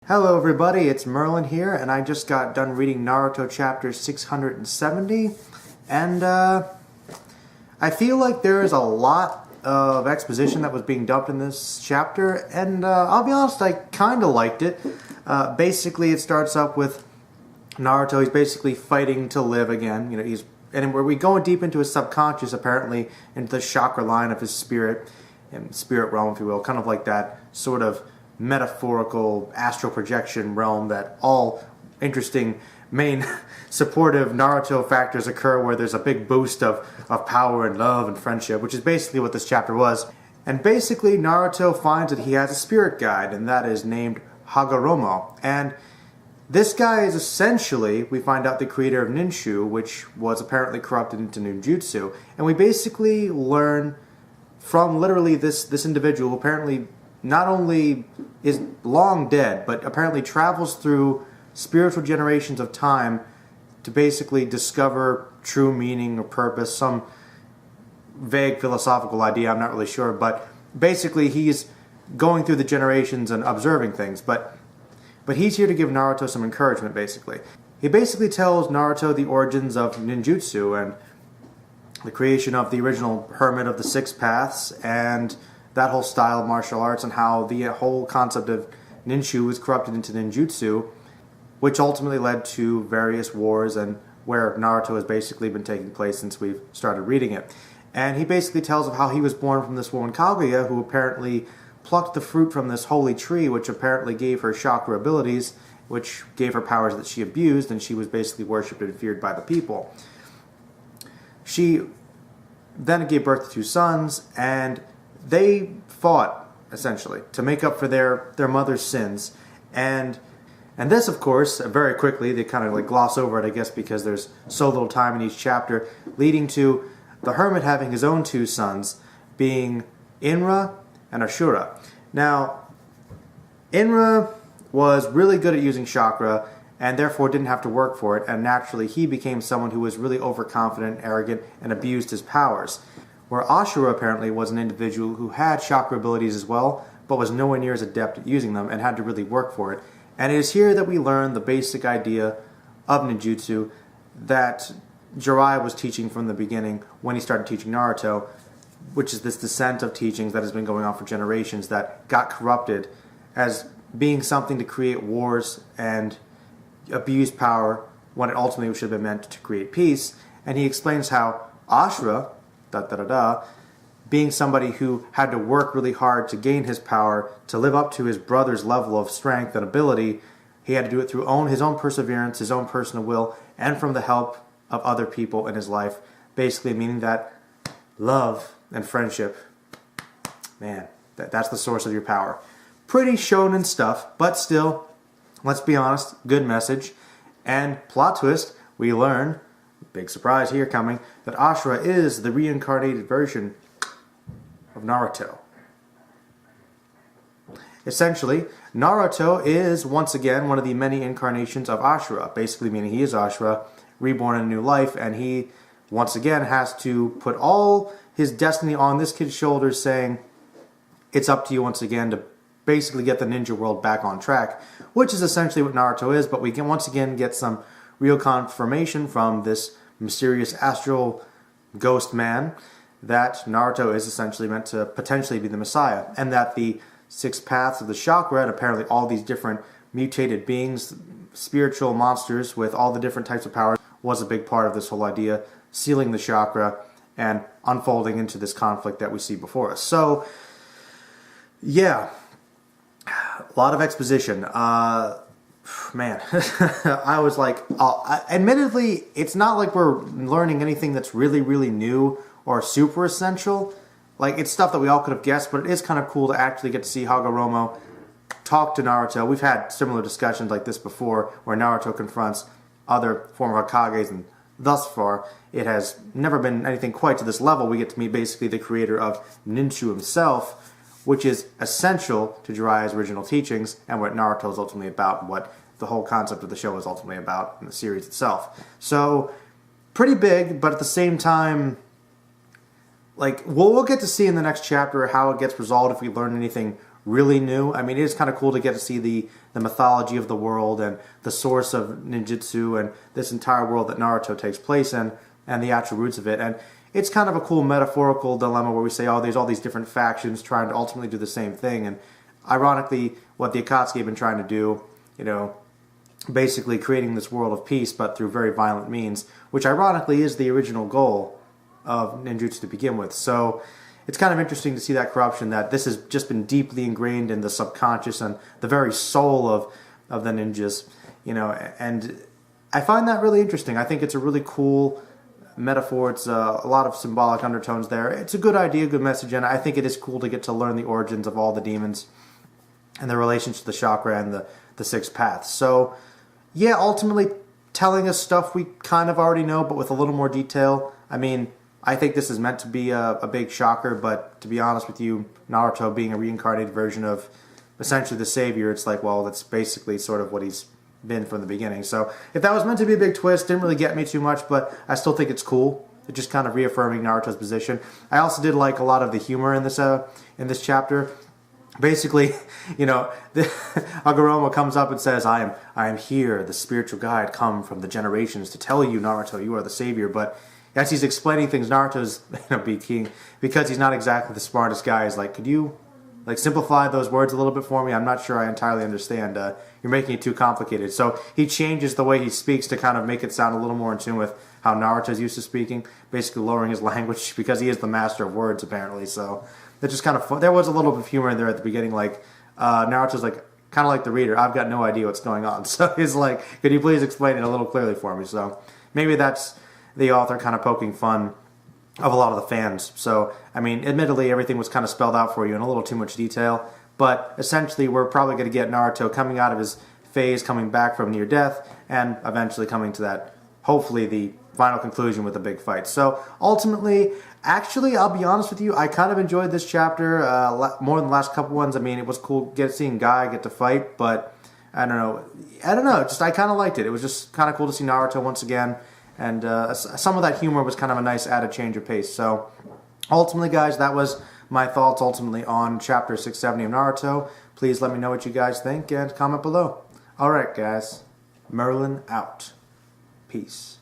Hello everybody, it's Merlin here, and I just got done reading Naruto chapter 670, and I feel like there is a lot of exposition that was being dumped in this chapter, and I'll be honest, I kind of liked it. Basically, it starts up with Naruto. He's basically fighting to live again. And we're going deep into his subconscious, apparently, into the chakra line of his spirit, and spirit realm, if you will, kind of like that sort of metaphorical astral projection realm that all interesting main supportive Naruto factors occur, where there's a big boost of power and love and friendship, which is basically what this chapter was. And basically Naruto finds that he has a spirit guide, and that is named Hagoromo. And this guy is essentially, we find out, the creator of Ninjutsu, which was apparently corrupted into Ninjutsu. And we basically learn from literally this individual who apparently not only is long dead, but apparently travels through spiritual generations of time to basically discover true meaning or purpose, some vague philosophical idea, I'm not really sure, but basically he's going through the generations and observing things, but he's here to give Naruto some encouragement, basically. He basically tells Naruto the origins of Ninjutsu and the creation of the original Hermit of the Six Paths, and that whole style of martial arts, and how the whole concept of Ninjutsu was corrupted into Ninjutsu, which ultimately led to various wars, and where Naruto has basically been taking place since we've started reading it. And he basically tells of how he was born from this woman Kaguya, who apparently plucked the fruit from this holy tree, which apparently gave her chakra abilities, which gave her powers that she abused, and she was basically worshipped and feared by the people. She then gave birth to two sons, and they fought, essentially, to make up for their mother's sins. And this, of course, very quickly, they kind of like gloss over it, I guess, because there's so little time in each chapter, leading to the Hermit having his own two sons, being Inra and Ashura. Now, Inra was really good at using chakra, and therefore didn't have to work for it, and naturally he became someone who was really overconfident, arrogant, and abused his powers. Where Ashura apparently was an individual who had chakra abilities as well, but was nowhere near as adept at using them and had to really work for it. And it is here that we learn the basic idea of ninjutsu that Jiraiya was teaching from the beginning when he started teaching Naruto, which is this descent of teachings that has been going on for generations that got corrupted as being something to create wars and abuse power when it ultimately should have been meant to create peace. And he explains how Ashura, being somebody who had to work really hard to gain his power, to live up to his brother's level of strength and ability, he had to do it through his own perseverance, his own personal will, and from the help of other people in his life. Basically meaning that love and friendship, man, that's the source of your power. Pretty shonen stuff, but still, let's be honest, good message. And plot twist, we learn, big surprise here coming, that Ashura is the reincarnated version of Naruto. Essentially, Naruto is once again one of the many incarnations of Ashura, basically meaning he is Ashura, reborn in a new life, and he once again has to put all his destiny on this kid's shoulders, saying, it's up to you once again to basically get the ninja world back on track, which is essentially what Naruto is, but we can once again get some real confirmation from this mysterious astral ghost man that Naruto is essentially meant to potentially be the Messiah, and that the six paths of the chakra, and apparently all these different mutated beings, spiritual monsters with all the different types of powers, was a big part of this whole idea, sealing the chakra and unfolding into this conflict that we see before us. So, yeah, a lot of exposition. Man, I was like, admittedly, it's not like we're learning anything that's really, really new or super essential. Like, it's stuff that we all could have guessed, but it is kind of cool to actually get to see Hagoromo talk to Naruto. We've had similar discussions like this before, where Naruto confronts other former Hokages, and thus far, it has never been anything quite to this level. We get to meet basically the creator of Ninjutsu himself, which is essential to Jiraiya's original teachings, and what Naruto is ultimately about, and what the whole concept of the show is ultimately about in the series itself. So, pretty big, but at the same time, like, we'll get to see in the next chapter how it gets resolved, if we learn anything really new. I mean, it is kind of cool to get to see the mythology of the world and the source of ninjutsu and this entire world that Naruto takes place in and the actual roots of it. And it's kind of a cool metaphorical dilemma where we say, oh, there's all these different factions trying to ultimately do the same thing. And ironically, what the Akatsuki have been trying to do, you know, basically creating this world of peace, but through very violent means, which ironically is the original goal of ninjutsu to begin with. So it's kind of interesting to see that corruption, that this has just been deeply ingrained in the subconscious and the very soul of the ninjas, you know, and I find that really interesting. I think it's a really cool metaphor. It's a lot of symbolic undertones there. It's a good idea, good message, and I think it is cool to get to learn the origins of all the demons and their relations to the chakra and the six paths. So yeah, ultimately telling us stuff we kind of already know, but with a little more detail. I mean, I think this is meant to be a big shocker, but to be honest with you, Naruto being a reincarnated version of essentially the savior, it's like, well, that's basically sort of what he's been from the beginning. So if that was meant to be a big twist, didn't really get me too much, but I still think it's cool. It's just kind of reaffirming Naruto's position. I also did like a lot of the humor in this chapter. Basically, you know, Agoromo comes up and says, I am here, the spiritual guide, come from the generations to tell you, Naruto, you are the savior. But as he's explaining things, Naruto's, be king, because he's not exactly the smartest guy. He's like, could you, simplify those words a little bit for me? I'm not sure I entirely understand. You're making it too complicated. So he changes the way he speaks to kind of make it sound a little more in tune with how Naruto's used to speaking, basically lowering his language because he is the master of words, apparently. So it's just kind of fun. There was a little bit of humor in there at the beginning, Naruto's kind of like the reader, I've got no idea what's going on. So he's like, could you please explain it a little clearly for me? So maybe that's the author kind of poking fun of a lot of the fans. So, I mean, admittedly, everything was kind of spelled out for you in a little too much detail, but essentially we're probably going to get Naruto coming out of his phase, coming back from near death, and eventually coming to that, hopefully, the final conclusion with a big fight. So, ultimately, actually, I'll be honest with you, I kind of enjoyed this chapter more than the last couple ones. I mean, it was cool seeing Guy get to fight, but I don't know, just I kind of liked it. It was just kind of cool to see Naruto once again. And some of that humor was kind of a nice added change of pace. So, ultimately, guys, that was my thoughts ultimately on Chapter 670 of Naruto. Please let me know what you guys think and comment below. Alright, guys. Merlin out. Peace.